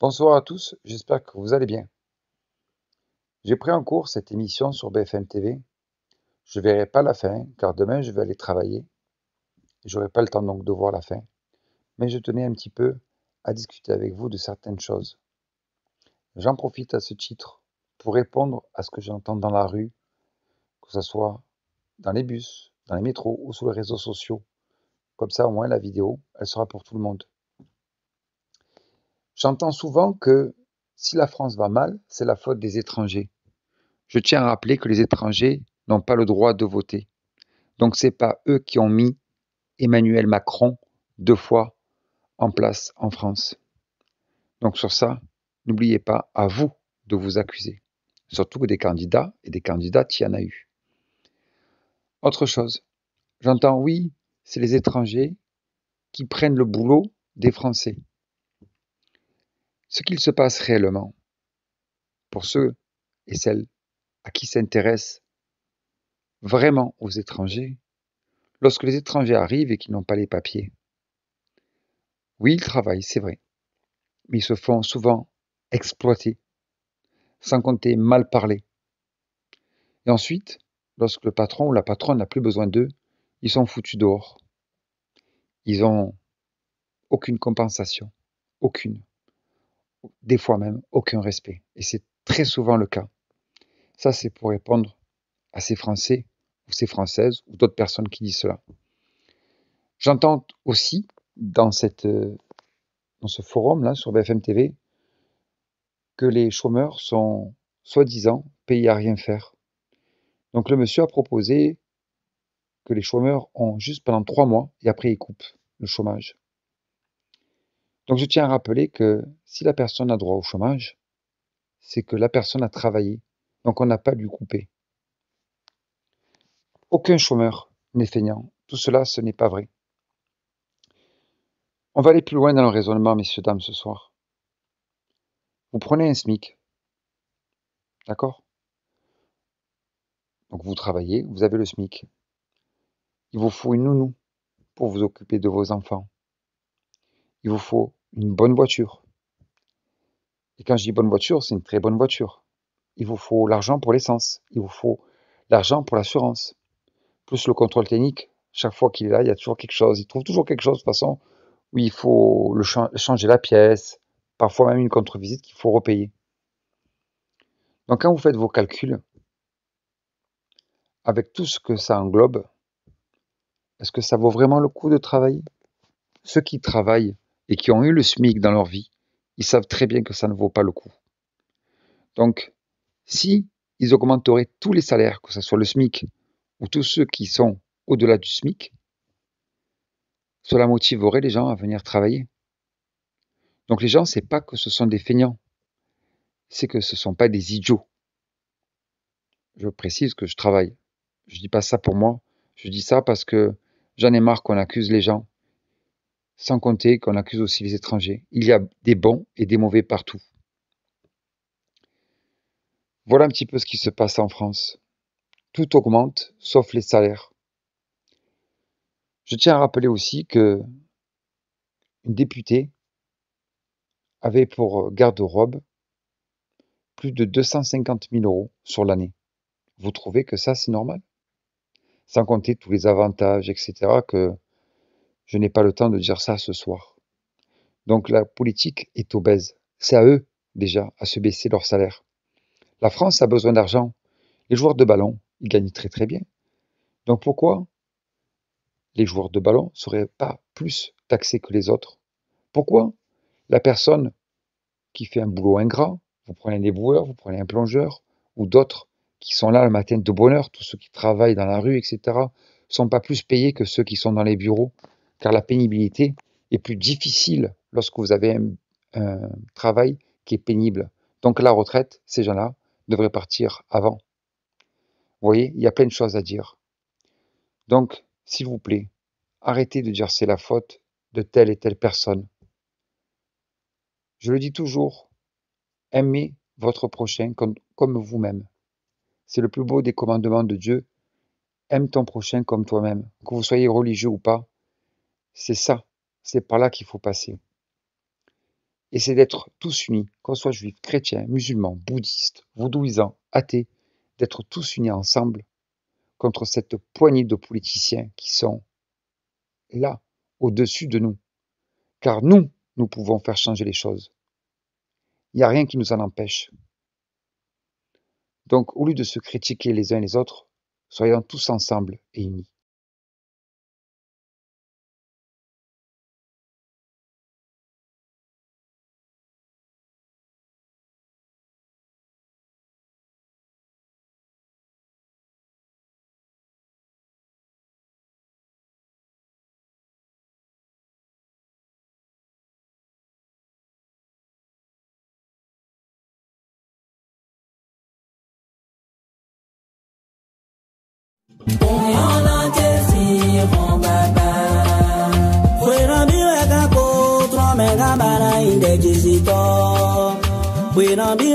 Bonsoir à tous, j'espère que vous allez bien. J'ai pris en cours cette émission sur BFM TV. Je ne verrai pas la fin, car demain je vais aller travailler. Et j'aurai pas le temps donc de voir la fin. Mais je tenais un petit peu à discuter avec vous de certaines choses. J'en profite à ce titre pour répondre à ce que j'entends dans la rue, que ce soit dans les bus, dans les métros ou sur les réseaux sociaux. Comme ça, au moins, la vidéo, elle sera pour tout le monde. J'entends souvent que si la France va mal, c'est la faute des étrangers. Je tiens à rappeler que les étrangers n'ont pas le droit de voter. Donc c'est pas eux qui ont mis Emmanuel Macron 2 fois en place en France. Donc sur ça, n'oubliez pas, à vous de vous accuser. Surtout que des candidats et des candidates, il y en a eu. Autre chose, j'entends oui, c'est les étrangers qui prennent le boulot des Français. Ce qu'il se passe réellement, pour ceux et celles à qui s'intéressent vraiment aux étrangers, lorsque les étrangers arrivent et qu'ils n'ont pas les papiers, oui, ils travaillent, c'est vrai, mais ils se font souvent exploiter, sans compter mal parler. Et ensuite, lorsque le patron ou la patronne n'a plus besoin d'eux, ils sont foutus dehors. Ils n'ont aucune compensation, aucune, des fois même aucun respect. Et c'est très souvent le cas. Ça, c'est pour répondre à ces Français ou ces Françaises ou d'autres personnes qui disent cela. J'entends aussi dans ce forum-là sur BFM TV que les chômeurs sont soi-disant payés à rien faire. Donc le monsieur a proposé que les chômeurs ont juste pendant 3 mois et après ils coupent le chômage. Donc je tiens à rappeler que si la personne a droit au chômage, c'est que la personne a travaillé. Donc on n'a pas dû couper. Aucun chômeur n'est feignant. Tout cela, ce n'est pas vrai. On va aller plus loin dans le raisonnement, messieurs, dames, ce soir. Vous prenez un SMIC, d'accord? Donc vous travaillez, vous avez le SMIC. Il vous faut une nounou pour vous occuper de vos enfants. Il vous faut une bonne voiture. Et quand je dis bonne voiture, c'est une très bonne voiture. Il vous faut l'argent pour l'essence. Il vous faut l'argent pour l'assurance. Plus le contrôle technique. Chaque fois qu'il est là, il y a toujours quelque chose. Il trouve toujours quelque chose de toute façon où il faut changer la pièce. Parfois même une contre-visite qu'il faut repayer. Donc quand vous faites vos calculs, avec tout ce que ça englobe, est-ce que ça vaut vraiment le coup de travailler? Ceux qui travaillent et qui ont eu le SMIC dans leur vie, ils savent très bien que ça ne vaut pas le coup. Donc, si ils augmenteraient tous les salaires, que ce soit le SMIC ou tous ceux qui sont au-delà du SMIC, cela motiverait les gens à venir travailler. Donc les gens, c'est pas que ce sont des feignants, c'est que ce sont pas des idiots. Je précise que je travaille. Je dis pas ça pour moi, je dis ça parce que j'en ai marre qu'on accuse les gens, sans compter qu'on accuse aussi les étrangers. Il y a des bons et des mauvais partout. Voilà un petit peu ce qui se passe en France. Tout augmente, sauf les salaires. Je tiens à rappeler aussi que une députée avait pour garde-robe plus de 250 000 € sur l'année. Vous trouvez que ça, c'est normal? Sans compter tous les avantages, etc., que je n'ai pas le temps de dire ça ce soir. Donc la politique est obèse. C'est à eux, déjà, à se baisser leur salaire. La France a besoin d'argent. Les joueurs de ballon, ils gagnent très très bien. Donc pourquoi les joueurs de ballon ne seraient pas plus taxés que les autres? Pourquoi la personne qui fait un boulot ingrat, vous prenez des boueurs, vous prenez un plongeur, ou d'autres qui sont là le matin de bonne heure, tous ceux qui travaillent dans la rue, etc., ne sont pas plus payés que ceux qui sont dans les bureaux, car la pénibilité est plus difficile lorsque vous avez un travail qui est pénible. Donc la retraite, ces gens-là devraient partir avant. Vous voyez, il y a plein de choses à dire. Donc, s'il vous plaît, arrêtez de dire c'est la faute de telle et telle personne. Je le dis toujours, aimez votre prochain comme vous-même. C'est le plus beau des commandements de Dieu. Aime ton prochain comme toi-même. Que vous soyez religieux ou pas, c'est ça. C'est par là qu'il faut passer. Et c'est d'être tous unis, qu'on soit juifs, chrétiens, musulmans, bouddhistes, vaudouisants, athées, d'être tous unis ensemble contre cette poignée de politiciens qui sont là, au-dessus de nous. Car nous pouvons faire changer les choses. Il n'y a rien qui nous en empêche. Donc, au lieu de se critiquer les uns les autres, soyons tous ensemble et unis. We don't be